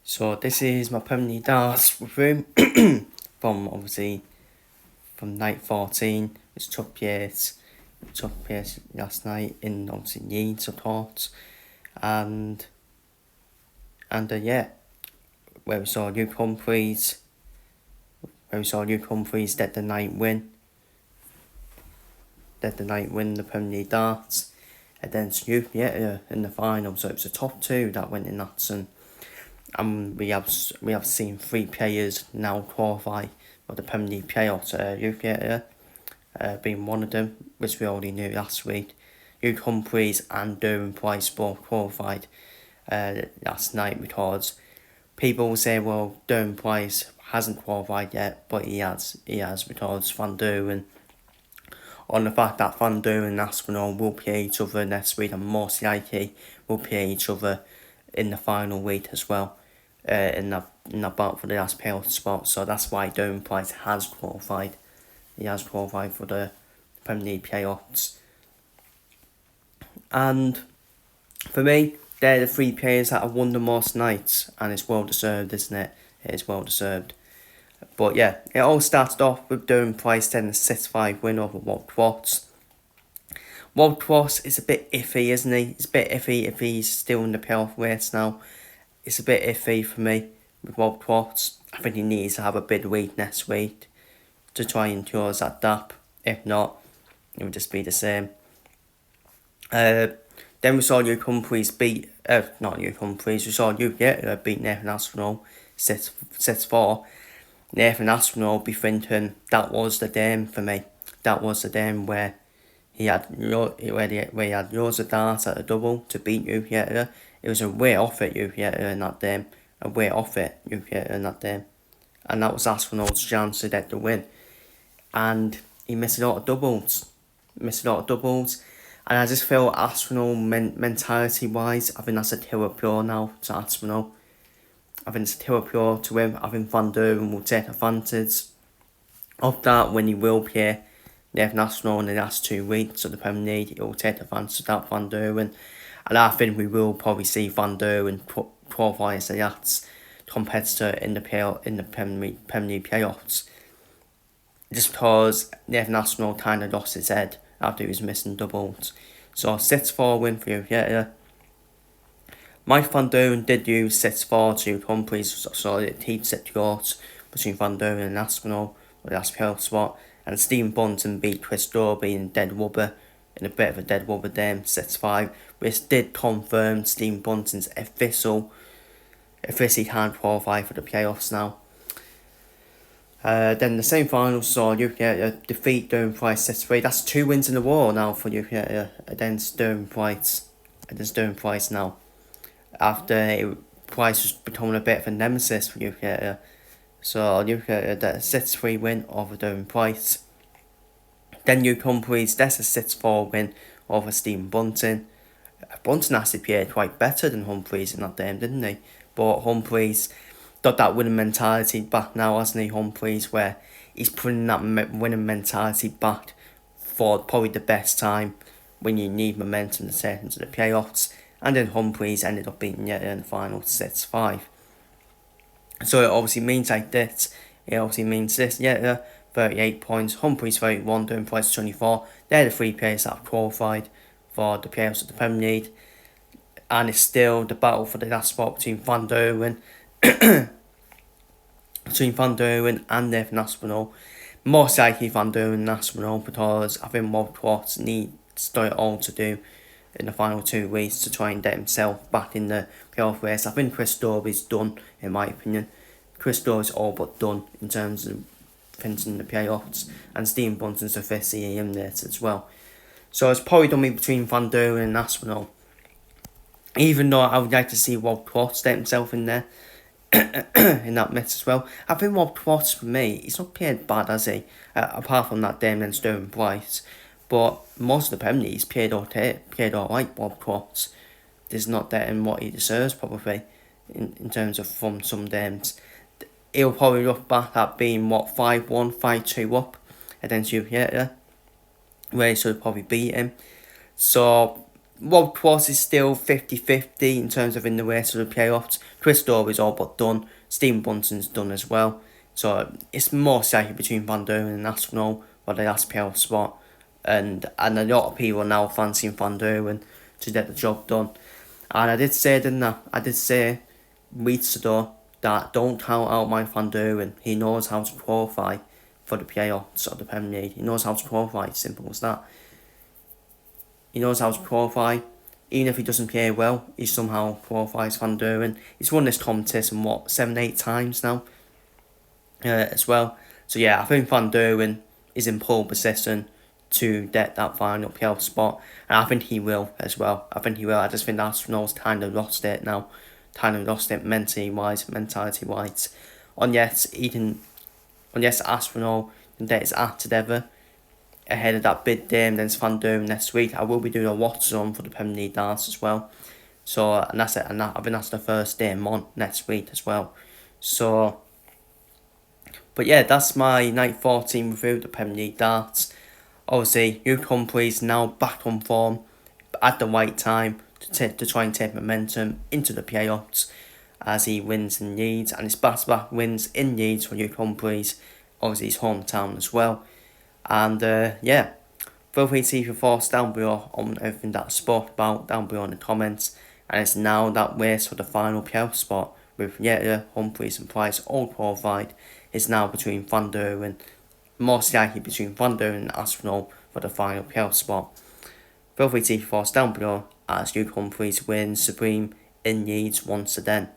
So this is my permanent darts room from night 14, which took place last night in obviously Leeds, of course, and yeah, where we saw Luke Humphries, get the night win, the permanent darts, and then Snoop in the final. So it was the top two that went in that, and we have seen three players now qualify for the Premier League playoffs. Being one of them, which we already knew last week. Luke Humphries and Durham Price both qualified last night, because people will say, well, Durham Price hasn't qualified yet, but he has because Van Duren, on the fact that Van Duren and Aspinall will play each other next week, and most likely will play each other in the final week as well, in the bout for the last playoff spot. So that's why Durham Price has qualified. He has qualified for the Premier League playoffs. And for me, they're the three players that have won the most nights, and it's well deserved, isn't it? It is well deserved. But yeah, it all started off with Durham Price getting a 6-5 win over Walt Watts. Walt Watts is a bit iffy, isn't he? It's a bit iffy if he's still in the playoff race now. It's a bit iffy for me with Walt Watts. I think he needs to have a big week next week to try and close that gap. If not, it would just be the same. Then we saw Luke Humphries beat, not Luke Humphries, we saw Luke beat Nathan Aspinall 6-4. Nathan Aspinall be thinking that was the game for me. That was the game where he had loads of darts at a double to beat Luke It was a way off it, Luke in that game. A way off it, Luke in that game. And that was Aspinall's chance to get the win. And he missed a lot of doubles. And I just feel Aspinall mentality-wise, I think that's a killer pure now to Aspinall. I think it's a killer pure to him. I think Van Duren will take advantage of that when he will play Nathan Aspinall in the last 2 weeks of the Premier League. He will take advantage of that, Van Duren. And I think we will probably see Van Duren qualify as the last competitor in the Premier League playoffs. Just because Nathan Aspinall kind of lost his head after he was missing doubles. So 6-4 win for you. Mike Van Duren did use 6-4 to Humphries, so it heats it close between Van Duren and Aspinall with the last playoff spot. And Stephen Bunton beat Chris Dorby in dead rubber, in a bit of a dead rubber game, 6-5, which did confirm Stephen Bunton's official can't qualify for the playoffs now. Then the semi-finals saw Luke defeat Durham Price 6-3. That's 2 wins in a row now for Luke against Durham Price. Now, after Price was becoming a bit of a nemesis for Luke So Luke that 6-3 win over Durham Price. Then Luke Humphries, that's a 6-4 win over Stephen Bunton. Bunton actually played quite better than Humphries in that game, didn't he? But Humphries got that winning mentality back now, hasn't he, Humphries, where he's putting that winning mentality back for probably the best time when you need momentum to take into the playoffs. And then Humphries ended up beating Yeti in the final 6-5. So it obviously means like this. Yeti 38 points, Humphries 31, Durham Price 24. They're the 3 players that have qualified for the playoffs of the Premier League. And it's still the battle for the last spot between Van Duren and Nathan Aspinall. Most likely Van Duren and Aspinall, because I think Walt Watts needs it all to do in the final 2 weeks to try and get himself back in the playoff race. I think Chris Dorby's done, in my opinion. Chris Dorby's all but done in terms of finishing the playoffs, and Stephen Bunton's officially eliminated as well. So it's probably done me between Van Duren and Aspinall. Even though I would like to see Walt Watts get himself in there, in that mix as well. I think Walt Watts, for me, he's not played bad, has he? Apart from that game against Durham Price. But most of the Premier League, he's played alright, Walt Watts. There's not getting what he deserves, probably, in terms of from some games. He'll probably look back at being, 5-1, 5-2 up against United, where he should probably beat him. So Walt Watts is still 50-50 in terms of in the race of the playoffs. Chris Dory's all but done. Stephen Bunton's done as well. So it's more likely between Van Duren and Aspinall for the SPL spot. And a lot of people are now fancying Van Duren to get the job done. And I did say, didn't I? I did say weeks ago that don't count out Mike Van Duren. He knows how to qualify for the playoffs of the Premier League. He knows how to qualify, simple as that. He knows how to qualify. Even if he doesn't play well, he somehow qualifies. Van Duren. He's won this competition, 7-8 times now as well. So yeah, I think Van Duren is in pole position to get that final playoff spot. And I think he will as well. I think he will. I just think Arsenal's kind of lost it now. Kind of lost it mentality wise. Unless Arsenal can get his act together ahead of that big game against Van Duren next week. I will be doing a watch on for the Premier League darts as well. So, and that's it. And I think that's the first game on next week as well. So, but yeah, that's my night 14 review of the Premier League darts. Obviously, Humphries now back on form at the right time to try and take momentum into the playoffs as he wins in Leeds, and his back-to-back wins in Leeds for Humphries, obviously his hometown as well. And yeah, feel free to leave your thoughts down below on everything that I spoke about down below in the comments. And it's now that race for the final playoff spot with Humphries and Price all qualified. It's now between Van Duren, most likely between Van Duren and Aspinall for the final playoff spot. Feel free to leave your thoughts down below as Humphries wins supreme in Leeds once again.